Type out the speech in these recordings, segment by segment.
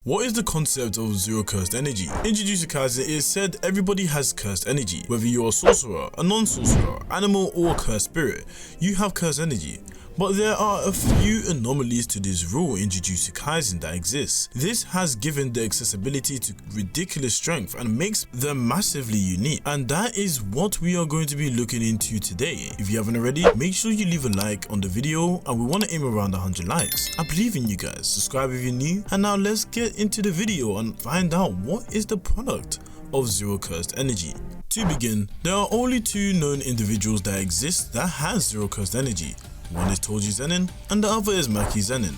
What is the concept of zero cursed energy? In Jujutsu Kaisen, it is said everybody has cursed energy. Whether you're a sorcerer, a non-sorcerer, animal or a cursed spirit, you have cursed energy. But there are a few anomalies to this rule in Jujutsu Kaisen that exists. This has given the accessibility to ridiculous strength and makes them massively unique. And that is what we are going to be looking into today. If you haven't already, make sure you leave a like on the video, and we want to aim around 100 likes. I believe in you guys. Subscribe if you're new. And now let's get into the video and find out what is the product of zero cursed energy. To begin, there are only two known individuals that exist that has zero cursed energy. One is Toji Zenin and the other is Maki Zenin.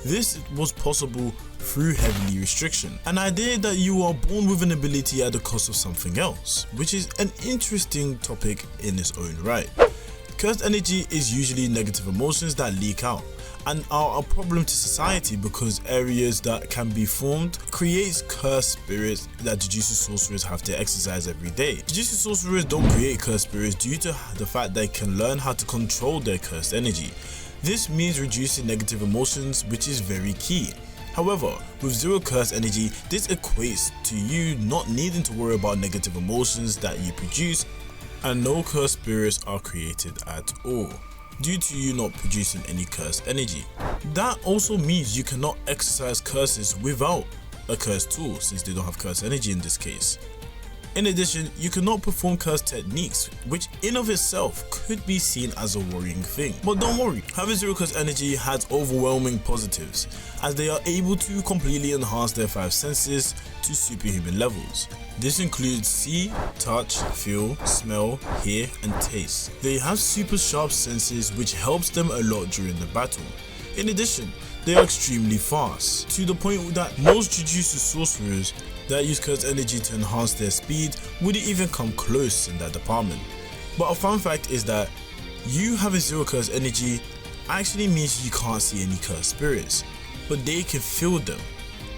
This was possible through heavy restriction, an idea that you are born with an ability at the cost of something else, which is an interesting topic in its own right. Cursed energy is usually negative emotions that leak out and are a problem to society because areas that can be formed creates cursed spirits that Jujutsu sorcerers have to exercise every day. Jujutsu sorcerers don't create cursed spirits due to the fact they can learn how to control their cursed energy. This means reducing negative emotions, which is very key. However, with zero cursed energy, this equates to you not needing to worry about negative emotions that you produce, and no cursed spirits are created at all, due to you not producing any cursed energy. That also means you cannot exercise curses without a cursed tool, since they don't have cursed energy in this case. In addition, you cannot perform cursed techniques, which in of itself could be seen as a worrying thing. But don't worry, having zero cursed energy has overwhelming positives, as they are able to completely enhance their 5 senses to superhuman levels. This includes see, touch, feel, smell, hear and taste. They have super sharp senses which helps them a lot during the battle. In addition, they are extremely fast, to the point that most Jujutsu sorcerers that use cursed energy to enhance their speed wouldn't even come close in that department. But a fun fact is that you having zero cursed energy actually means you can't see any cursed spirits, but they can feel them.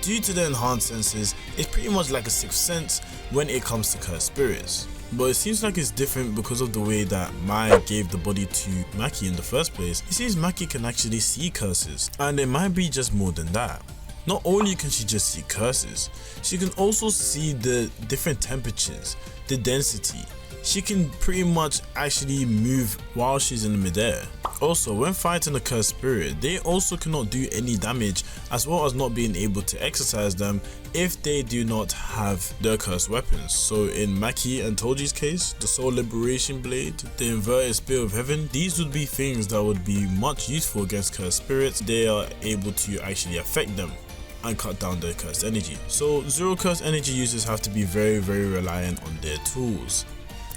Due to the enhanced senses, it's pretty much like a 6th sense when it comes to cursed spirits. But it seems like it's different because of the way that Mai gave the body to Maki in the first place. It seems Maki can actually see curses, and it might be just more than that. Not only can she just see curses, she can also see the different temperatures, the density. She can pretty much actually move while she's in the midair. Also, when fighting a cursed spirit, they also cannot do any damage, as well as not being able to exercise them if they do not have their cursed weapons. So in Maki and Toji's case, the Soul Liberation Blade, the Inverted Spear of Heaven, these would be things that would be much useful against cursed spirits. They are able to actually affect them and cut down their cursed energy. So zero cursed energy users have to be very reliant on their tools,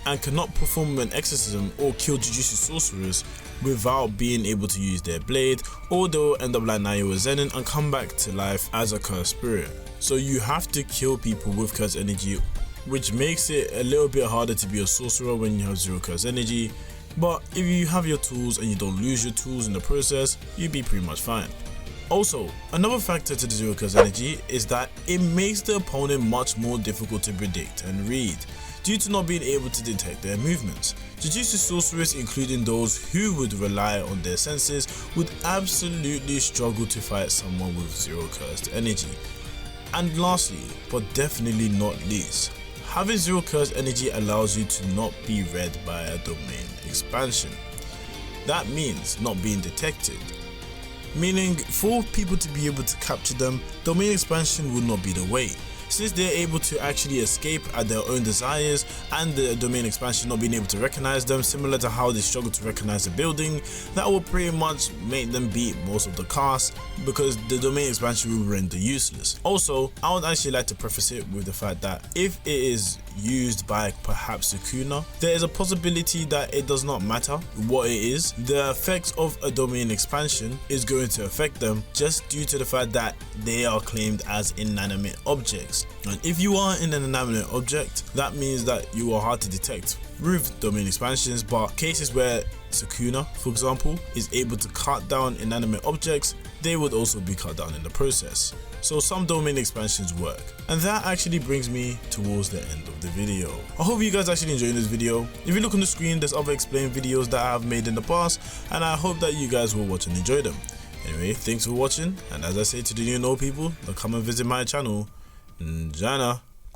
and cannot perform an exorcism or kill Jujutsu sorcerers without being able to use their blade, or they'll end up like Nayo or Zenin and come back to life as a cursed spirit. So you have to kill people with cursed energy, which makes it a little bit harder to be a sorcerer when you have zero cursed energy. But if you have your tools and you don't lose your tools in the process, you'll be pretty much fine. Also, another factor to the zero cursed energy is that it makes the opponent much more difficult to predict and read, due to not being able to detect their movements. Jujutsu sorcerers, including those who would rely on their senses, would absolutely struggle to fight someone with zero cursed energy. And lastly, but definitely not least, having zero cursed energy allows you to not be read by a domain expansion. That means not being detected, meaning for people to be able to capture them, domain expansion would not be the way, since they're able to actually escape at their own desires, and the domain expansion not being able to recognize them, similar to how they struggle to recognize a building. That will pretty much make them beat most of the cast, because the domain expansion will render useless. Also, I would actually like to preface it with the fact that if it is used by perhaps Sukuna, there is a possibility that it does not matter what it is, the effects of a domain expansion is going to affect them, just due to the fact that they are claimed as inanimate objects. And if you are an inanimate object, that means that you are hard to detect with domain expansions. But cases where Sukuna, for example, is able to cut down inanimate objects, they would also be cut down in the process. So some domain expansions work. And that actually brings me towards the end of the video. I hope you guys actually enjoyed this video. If you look on the screen, there's other explained videos that I have made in the past, and I hope that you guys will watch and enjoy them. Anyway, thanks for watching, and as I say to the new and old people, come and visit my channel. Jana.